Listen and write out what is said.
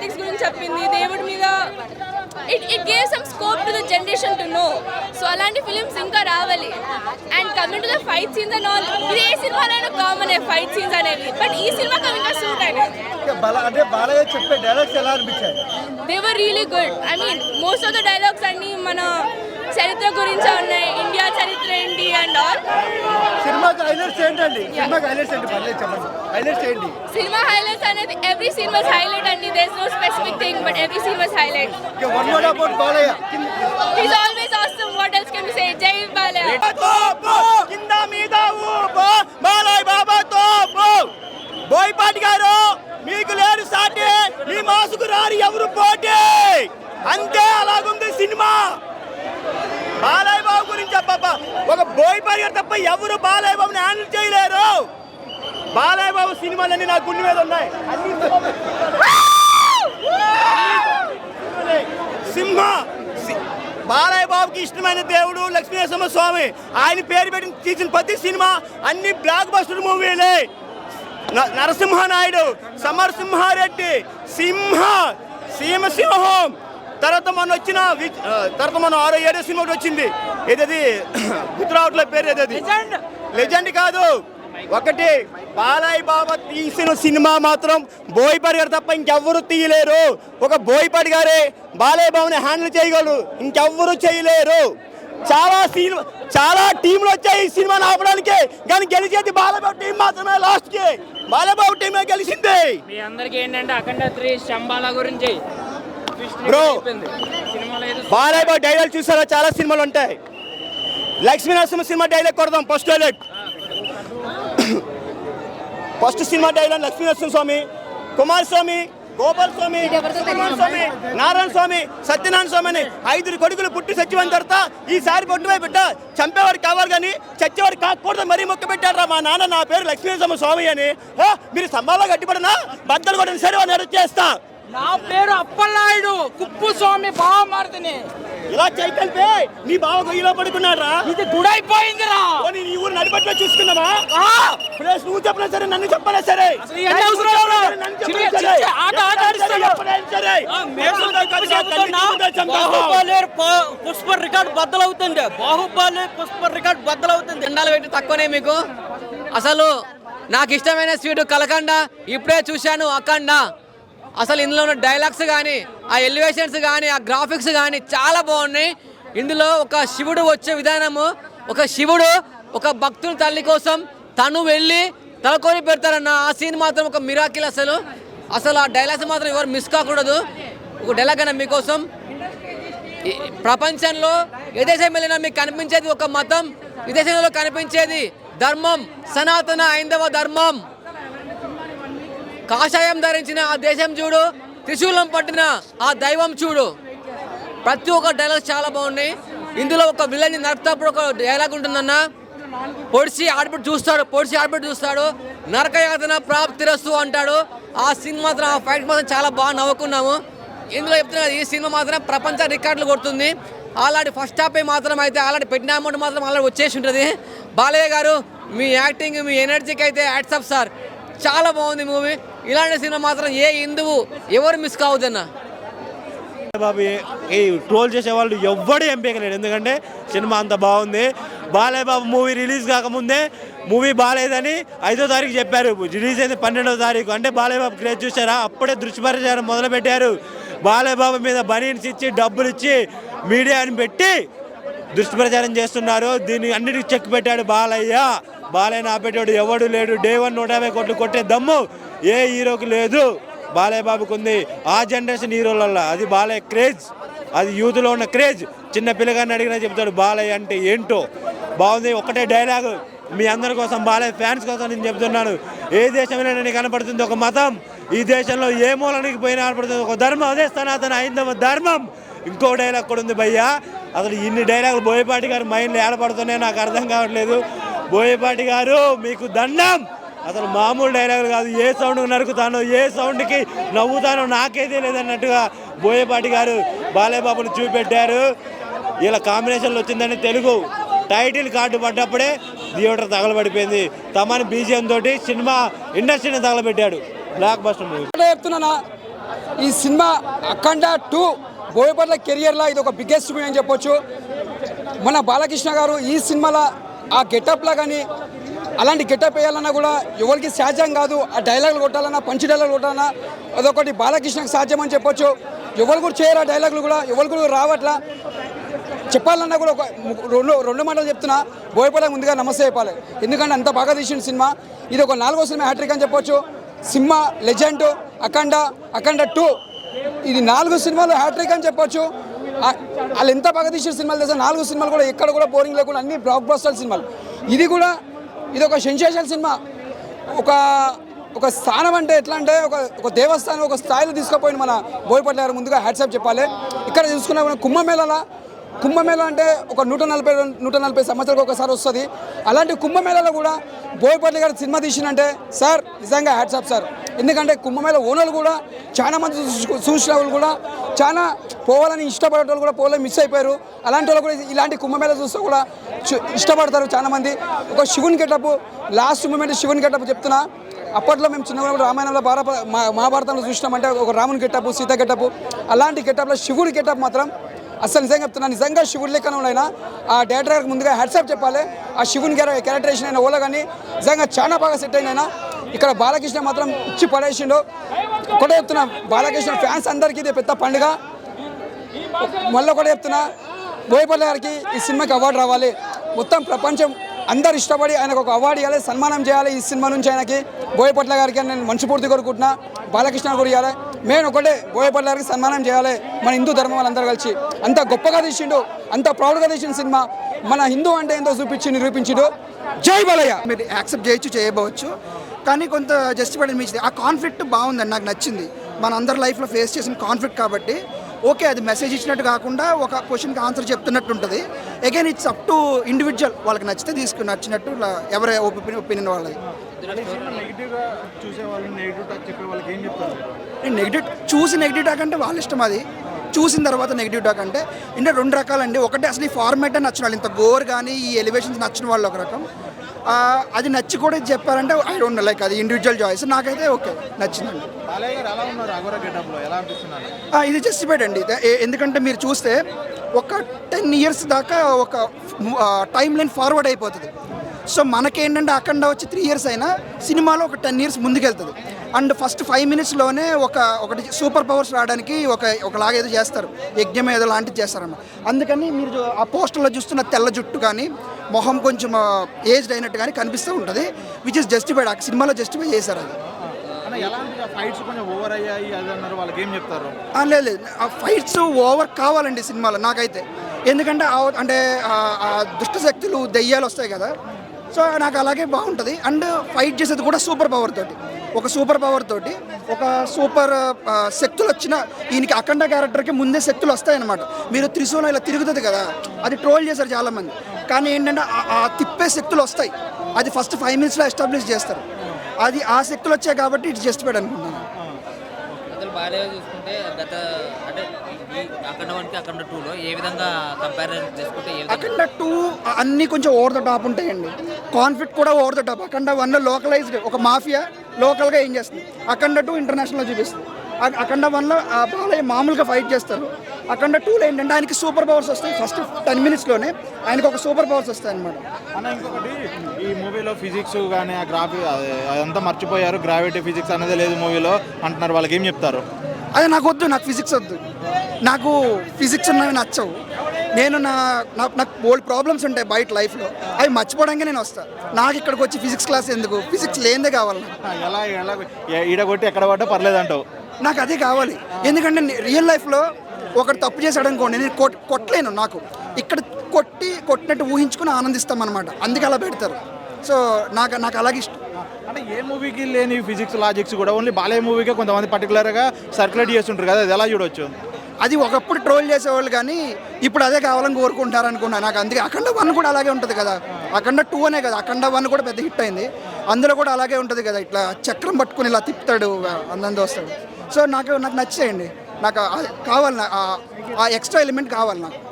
Politics గురించి చెప్పింది, దేవుడి మీద. It gave some scope to the generation to know. So అలాంటి ఫిలిమ్స్ ఇంకా రావాలి. And coming to the fight scenes and all, ఇది ఏ సినిమాలో కామన్ ఫైట్ సీన్స్ అనేవి, బట్ ఈ సినిమాకి ఇంకా సూట్ అయినాయి. అంటే బాలయ్య చెప్పే డైలాగ్స్ ఎలా అనిపించాయి? They were really good. I mean most of the dialogues అన్ని మన చరిత్ర గురించి ఉన్నాయి, ఇండియా చరిత్ర ఏంటి అండ్ ఆల్. సినిమాకి హైలైట్స్ ఏంటండి? సినిమాకి హైలైట్స్ ఏంటి? పర్లేదు చెప్పండి, హైలైట్స్ ఏంటి? సినిమా హైలైట్స్ అనేది ఎవ్రీ సీన్ వాస్ హైలైట్ అండి. There is no specific thing, but every scene was highlight. Okay, one word about Balayya. He is always awesome. What else can we say? జై బాలయ్య. కింద మీద ఊపు బాలయ్య బాబా తోపు. బోయపాటి గారు మీకు లేరు సాటి, మీ మాసుకు రారు ఎవరు పోటీ. అంతే, అలాగుంది సినిమా. బాలయ్య బాబు గురించి చెప్పబ్బా, ఒక బోయపాటి గారు తప్ప ఎవరు బాలయ్య బాబుని హ్యాండిల్ చేయలేరు. బాలయ్య బాబు సినిమాలన్నీ నా గుండె మీద ఉన్నాయి. సింహ బాలయ్య బాబుకి ఇష్టమైన దేవుడు లక్ష్మీనరసింహ స్వామి. ఆయన పేరు పెట్టి తీసిన ప్రతి సినిమా అన్ని బ్లాక్ బస్టర్ మూవీలే. నరసింహనాయుడు, సమరసింహారెడ్డి, సింహం, తర్వాత మన 6-7 సినిమా వచ్చింది. ఏదది గుర్తురావట్లే పేరు, ఏదది లెజెండ్ కాదు. ఒకటి బాలయ్య బాబా తీసిన సినిమా మాత్రం బోయపాటి గారు తప్ప ఇంకెవ్వరు తీయలేరు. ఒక బోయపాటి గారే బాలయ్య బాబుని హ్యాండిల్ చేయగలరు, ఇంకెవ్వరు చేయలేరు. చాలా టీంలు వచ్చాయి ఈ సినిమాని ఆపడానికి, కానీ గెలిచేది బాలయ్య బాబు టీం మాత్రమే. లాస్ట్ కి బాలయ్య బాబు టీమే గెలిచింది. మీ అందరికీ ఏంటంటే అఖండ 3 శంబాల గురించి బ్రో, బాలయ్య బాబు డైలాగ్ చూసారా? చాలా సినిమాలు ఉంటాయి. లక్ష్మీనరసింహ సినిమా డైలాగ్ కొడదాం. First cinema dialogue Lakshminarasimha Swamy, Kumaraswamy, Gopala స్వామి, స్వామి, నారాయణ స్వామి, సత్యనారాయణ స్వామి అని 5 కొడుకులు పుట్టి సచ్చిపోయిన తర్వాత ఈసారి పొట్టుపై బిడ్డ చంపేవాడు కావాలి కానీ చచ్చేవాడు కాకూడదు మరీ మొక్క పెట్టాడు రా మా నాన్న. నా పేరు లక్ష్మీనరసింహ స్వామి అని. మీరు స్తంభాల్లో గట్టిపడినా బద్దలు కొట్టిన సరే వాడిని అరెస్ట్ చేస్తా. నా పేరు అప్పలనాయుడు, కుప్పు స్వామి బావమర్దిని. ఇలా చైకల్పే నీ బావ గొయ్యిలో పడుకున్నారా? ఇది గుడైపోయిందిరా. నీ ఊరు నడిపట్లో చూసుకున్నావా? నువ్వు చెప్పినా సరే, నన్ను చెప్పినా సరే, పుష్ప రికార్డు బద్దలవుతుంది. బాహుబలి పుష్ప రికార్డు బద్దలవుతుంది. ఎండాలు పెట్టి తక్కువనే మీకు. అసలు నాకు ఇష్టమైన స్వీట్ కలకండ. ఇప్పుడే చూశాను అఖండ. అసలు ఇందులో ఉన్న డైలాగ్స్ కానీ, ఆ ఎలివేషన్స్ కానీ, ఆ గ్రాఫిక్స్ కానీ చాలా బాగున్నాయి. ఇందులో ఒక శివుడు వచ్చే విధానము, ఒక శివుడు ఒక భక్తుని తల్లి కోసం తను వెళ్ళి తలకొని పెడతారన్న ఆ సీన్ మాత్రం ఒక మిరాకిల్. అసలు ఆ డైలాగ్స్ మాత్రం ఎవరు మిస్ కాకూడదు. ఒక డైలాగ్ అన్న మీకోసం, ప్రపంచంలో ఏ దేశం వెళ్ళినా మీకు కనిపించేది ఒక మతం, ఈ దేశంలో కనిపించేది ధర్మం, సనాతన హైందవ ధర్మం. కాషాయం ధరించిన ఆ దేశం చూడు, త్రిశూలం పట్టిన ఆ దైవం చూడు. ప్రతి ఒక్క డైలాగ్ చాలా బాగున్నాయి. ఇందులో ఒక విలన్ని నరకటప్పుడు ఒక డైలాగ్ ఉంటుందన్న, పొడిచి ఆడబెట్టి చూస్తాడు, నరకయాతన ప్రాప్తిరస్తు అంటాడు. ఆ సీన్ మాత్రం, ఆ ఫైట్ మాత్రం చాలా బాగా నవ్వుకున్నాము. ఇందులో చెప్తున్నా ఈ సినిమా మాత్రం ప్రపంచ రికార్డులు కొడుతుంది. ఆల్రెడీ ఫస్ట్ హాఫ్ మాత్రం అయితే ఆల్రెడీ పెట్టిన అమౌంట్ మాత్రం ఆల్రెడీ వచ్చేసి ఉంటుంది. బాలయ్య గారు మీ యాక్టింగ్, మీ ఎనర్జీకి అయితే హ్యాట్స్ ఆఫ్ సార్. చాలా బాగుంది మూవీ. ఇలాంటి సినిమా మాత్రం ఏ హిందువు ఎవరు మిస్ కావద్దన్న. బాబు ఈ ట్రోల్ చేసే వాళ్ళు ఎవ్వడూ ఎంపీకలేడు, ఎందుకంటే సినిమా అంత బాగుంది. బాలయ్య బాబు మూవీ రిలీజ్ కాకముందే మూవీ బాగాలేదని 5వ తారీఖు చెప్పారు, రిలీజ్ అయింది 12వ తారీఖు. అంటే బాలయ్య బాబు క్రేజ్ చూసారా? అప్పుడే దృష్టిపరిచారం మొదలుపెట్టారు. బాలయ్య బాబు మీద బనీన్స్ ఇచ్చి, డబ్బులు ఇచ్చి, మీడియాని పెట్టి దుష్ప్రచారం చేస్తున్నారు. దీన్ని అన్నిటికీ చెక్ పెట్టాడు బాలయ్య. బాలయ్యని ఆపేటాడు ఎవడు లేడు. డే 1 150 కోట్లు కొట్టే దమ్ము ఏ హీరోకి లేదు, బాలయ్య బాబుకు ఉంది. ఆ జనరేషన్ హీరోలలో అది బాలయ్య క్రేజ్, అది యూత్లో ఉన్న క్రేజ్. చిన్న పిల్లగాన్ని అడిగినా చెప్తాడు బాలయ్య అంటే ఏంటో. బాగుంది. ఒకటే డైలాగు మీ అందరి కోసం, బాలయ్య ఫ్యాన్స్ కోసం నేను చెప్తున్నాను. ఏ దేశమైనా నేను కనపడుతుంది ఒక మతం, ఈ దేశంలో ఏ మూలానికి పోయినా కనపడుతుంది ఒక ధర్మం, అదే సనాతన హైందవ ధర్మం. ఇంకో డైలాగ్ కూడా ఉంది భయ్యా. అసలు ఇన్ని డైలాగులు బోయపాటి గారు మైండ్లో ఏడపడుతున్నాయో నాకు అర్థం కావట్లేదు. బోయపాటి గారు మీకు దండం. అసలు మామూలు డైలాగులు కాదు. ఏ సౌండ్కి నరుకుతానో, ఏ సౌండ్కి నవ్వుతానో నాకైతే లేదన్నట్టుగా బోయపాటి గారు బాలయ్య బాబుని చూపెట్టారు. ఇలా కాంబినేషన్లో వచ్చిందని తెలుగు టైటిల్ కార్డు పడ్డప్పుడే థియేటర్ తగలబడిపోయింది. తమని బీజిఎం తోటి సినిమా ఇండస్ట్రీని తగలబెట్టాడు. Block buster movie. చెప్తున్నా ఈ సినిమా అఖండ 2 బోయపట్ల కెరియర్లో ఇది ఒక బిగ్గెస్ట్ మూవీ అని చెప్పొచ్చు. మన బాలకృష్ణ గారు ఈ సినిమాలో ఆ గెటప్లో కానీ అలాంటి గెటప్ వేయాలన్నా కూడా ఎవరికి సాధ్యం కాదు. ఆ డైలాగులు కొట్టాలన్నా పంచి డైలాగులు కొట్టాలన్నా అదొకటి బాలకృష్ణకు సాధ్యం అని చెప్పొచ్చు. ఎవరు కూడా చేయరు ఆ డైలాగులు కూడా, ఎవరు కూడా రావట్లా. చెప్పాలన్నా కూడా ఒక రెండు మాటలు చెప్తున్నా. బోయపట్ల ముందుగా నమస్తే చెప్పాలి, ఎందుకంటే అంత బాగా తీసిన సినిమా. ఇది ఒక 4వ సినిమా హ్యాట్రిక్ అని చెప్పొచ్చు. సినిమా లెజెండ్, అఖండ 2 ఇది 4 సినిమాలు హ్యాట్రిక్ అని చెప్పొచ్చు. వాళ్ళు ఎంత బాగా తీసిన సినిమాలు తెలుసా, 4 సినిమాలు కూడా ఎక్కడ కూడా బోరింగ్ లేకుండా అన్ని బ్లాక్ బస్టర్ సినిమాలు. ఇది ఒక సెన్సేషన్ సినిమా. ఒక స్థానం అంటే ఎట్లా అంటే ఒక దేవస్థానం ఒక స్థాయిలో తీసుకుపోయిన మన బోయపట్ల గారు ముందుగా హ్యాట్సాప్ చెప్పాలి. ఇక్కడ చూసుకున్న కుంభమేళ అంటే ఒక 140 సంవత్సరాలకు ఒకసారి వస్తుంది. అలాంటి కుంభమేళలో కూడా బోయపట్ల గారు సినిమా తీసినంటే సార్ నిజంగా హ్యాట్సాప్ సార్. ఎందుకంటే కుంభమేళ ఓనర్లు కూడా చాలా మంది చూసిన వాళ్ళు కూడా చాలా పోవాలని ఇష్టపడే వాళ్ళు కూడా పోలే మిస్ అయిపోయారు. అలాంటి వాళ్ళు కూడా ఇలాంటి కుంభమేళ చూస్తే కూడా ఇష్టపడతారు చాలామంది. ఒక శివుని గెటప్ లాస్ట్ మూమెంట్ శివుని గెటప్ చెప్తున్నా. అప్పట్లో మేము చిన్నప్పుడు రామాయణంలో మహాభారతంలో చూసినామంటే ఒక రాముని గెటప్, సీత గెటప్, అలాంటి గెటప్లో శివుడి గెటప్ మాత్రం అసలు నిజంగా చెప్తున్నా, నిజంగా శివుడి లెక్కన అయినా ఆ డైరెక్టర్ గారికి ముందుగా హ్యాట్సాప్ చెప్పాలి. ఆ శివుని క్యారెక్టరేషన్ అయినా ఓలా కానీ నిజంగా చాలా బాగా సెట్ అయినా. ఇక్కడ బాలకృష్ణ మాత్రం ఇచ్చి పడేసిండు. ఒకటే చెప్తున్నా, బాలకృష్ణ ఫ్యాన్స్ అందరికీ ఇది పెద్ద పండుగ. మళ్ళీ ఒకటే చెప్తున్నా, బోయపల్లి గారికి ఈ సినిమాకి అవార్డు రావాలి. మొత్తం ప్రపంచం అందరు ఇష్టపడి ఆయనకు ఒక అవార్డు ఇవ్వాలి, సన్మానం చేయాలి. ఈ సినిమా నుంచి ఆయనకి బోయపట్ల గారికి నేను మనస్ఫూర్తి కోరుకుంటున్నా. బాలకృష్ణ కూడా ఇవ్వాలి. మెయిన్ ఒకటే బోయపట్ల గారికి సన్మానం చేయాలి. మన హిందూ ధర్మం వాళ్ళందరూ కలిసి అంత గొప్పగా తీసిండు, అంత ప్రౌడ్గా తీసిన సినిమా. మన హిందూ అంటే ఏంటో నిరూపించిండు. జై బాలయ్య. మీరు యాక్సెప్ట్ చేయవచ్చు కానీ కొంత జస్టిఫైడ్ అనిపించింది. ఆ కాన్ఫ్లిక్ట్ బాగుందండి, నాకు నచ్చింది. మన అందరి లైఫ్లో ఫేస్ చేసిన కాన్ఫ్లిక్ట్ కాబట్టి ఓకే, అది మెసేజ్ ఇచ్చినట్టు కాకుండా ఒక క్వశ్చన్కి ఆన్సర్ చెప్తున్నట్టు ఉంటుంది. Again it's up to individual, వాళ్ళకి నచ్చితే నచ్చినట్టు ఎవరి ఒపీనియన్ వాళ్ళది. నెగిటివ్ చూసి నెగిటివ్ టాక్ అంటే వాళ్ళ ఇష్టం. అది చూసిన తర్వాత నెగిటివ్ టాక్ అంటే 2 రకాలండి. ఒకటి అసలు ఈ ఫార్మాట్ నచ్చిన వాళ్ళు, ఇంత గోర్ కానీ ఈ ఎలివేషన్స్ నచ్చిన వాళ్ళు ఒక రకం. అది నచ్చి కూడా చెప్పారంటే ఐ డోంట్ నో, లైక్ అది ఇండివిజువల్ చాయిస్. నాకైతే ఓకే నచ్చిందండి. ఇది జస్టిఫైడ్ అండి. ఎందుకంటే మీరు చూస్తే ఒక 10 years దాకా ఒక టైం లైన్ ఫార్వర్డ్ అయిపోతుంది. సో మనకేంటంటే అఖండ వచ్చి 3 years అయినా సినిమాలో ఒక 10 years ముందుకెళ్తుంది. అండ్ ఫస్ట్ 5 minutesలోనే ఒకటి సూపర్ పవర్స్ రావడానికి ఒకలాగా ఏదో చేస్తారు, యజ్ఞం ఏదో లాంటిది చేస్తారన్నమాట. అందుకని మీరు ఆ పోస్టర్లో చూస్తున్న తెల్ల జుట్టు కానీ మొహం కొంచెం ఏజ్డ్ అయినట్టు కానీ కనిపిస్తూ ఉంటుంది. Which is justified. ఆ సినిమాలో జస్టిఫై చేశారు అది. లేదు, ఆ ఫైట్స్ ఓవర్ కావాలండి సినిమాలో నాకైతే. ఎందుకంటే అంటే దుష్ట శక్తులు దెయ్యాలు వస్తాయి కదా, సో నాకు అలాగే బాగుంటుంది. అండ్ ఫైట్ చేసేది కూడా సూపర్ పవర్ తోటి, ఒక సూపర్ శక్తులు వచ్చిన ఈయనకి అఖండ క్యారెక్టర్కి ముందే శక్తులు వస్తాయన్నమాట. మీరు త్రిశూలం ఇలా తిరుగుతుంది కదా, అది ట్రోల్ చేశారు చాలామంది. కానీ ఏంటంటే ఆ తిప్పే శక్తులు వస్తాయి, అది ఫస్ట్ 5 minutesలో ఎస్టాబ్లిష్ చేస్తారు. అది ఆ శక్తులు వచ్చాయి కాబట్టి ఇట్స్ జస్టిఫైడ్ అనుకుంటున్నాను. అసలు బాగా చూసుకుంటే అంటే అఖండ 1కి అఖండ 2లో ఏ విధంగా కంపారిజన్ చేసుకుంటే అఖండ 2 అన్నీ కొంచెం ఓవర్ ద టాప్ ఉంటాయండి. కాన్ఫ్లిక్ట్ కూడా ఓవర్ ద టాప్. అఖండ 1లో లోకలైజ్డ్ ఒక మాఫియా లోకల్గా ఏం చేస్తుంది, అఖండ 2 ఇంటర్నేషనల్లో చూపిస్తుంది. అఖండ 1లో బాలయ్య మామూలుగా ఫైట్ చేస్తారు. అఖండ 2లో ఏంటంటే ఆయనకి సూపర్ పవర్స్ వస్తాయి. ఫస్ట్ 10 minutesలోనే ఆయనకు ఒక సూపర్ పవర్స్ వస్తాయి అనమాట. అన్న ఇంకొకటి, ఈ మూవీలో ఫిజిక్స్ కానీ ఆ అదంతా మర్చిపోయారు, గ్రావిటీ ఫిజిక్స్ అనేది లేదు మూవీలో అంటున్నారు. వాళ్ళకి ఏం చెప్తారు? అదే నాకు వద్దు, నాకు ఫిజిక్స్ వద్దు. నాకు ఫిజిక్స్ ఉన్నవి నచ్చవు. నాకు బోల్డ్ ప్రాబ్లమ్స్ ఉంటాయి బయట లైఫ్లో, అవి మర్చిపోవడానికి నేను వస్తాను. నాకు ఇక్కడికి వచ్చి ఫిజిక్స్ క్లాస్ ఎందుకు? ఫిజిక్స్ లేనిదే కావాలి. ఎలా ఈడగొట్టి ఎక్కడ పడ్డా పర్లేదు అంటావు? నాకు అదే కావాలి. ఎందుకంటే రియల్ లైఫ్లో ఒకటి తప్పు చేశాడు అనుకోండి, నేను కొట్టలేను. నాకు ఇక్కడ కొట్టినట్టు ఊహించుకుని ఆనందిస్తాం అనమాట. అందుకే అలా పెడతారు. సో నాకు అలాగే ఇష్టం. అంటే ఏ మూవీకి లేని ఫిజిక్స్ లాజిక్స్ కూడా ఓన్లీ బాలయ్య మూవీకే కొంతమంది పర్టికులర్గా సర్క్యులేట్ చేస్తుంటారు కదా, అది ఎలా చూడొచ్చు? అది ఒకప్పుడు ట్రోల్ చేసేవాళ్ళు కానీ ఇప్పుడు అదే కావాలని కోరుకుంటారు అనుకున్నా. నాకు అందుకే అఖండ 1 కూడా అలాగే ఉంటుంది కదా, అఖండ 2 అనే కదా, అఖండ 1 కూడా పెద్ద హిట్ అయింది. అందులో కూడా అలాగే ఉంటుంది కదా, ఇట్లా చక్రం పట్టుకుని ఇలా తిప్పుతాడు అందంతో వస్తాడు. సో నాకు నచ్చేయండి, నాకు కావాలి, ఆ ఎక్స్ట్రా ఎలిమెంట్ కావాలి నాకు.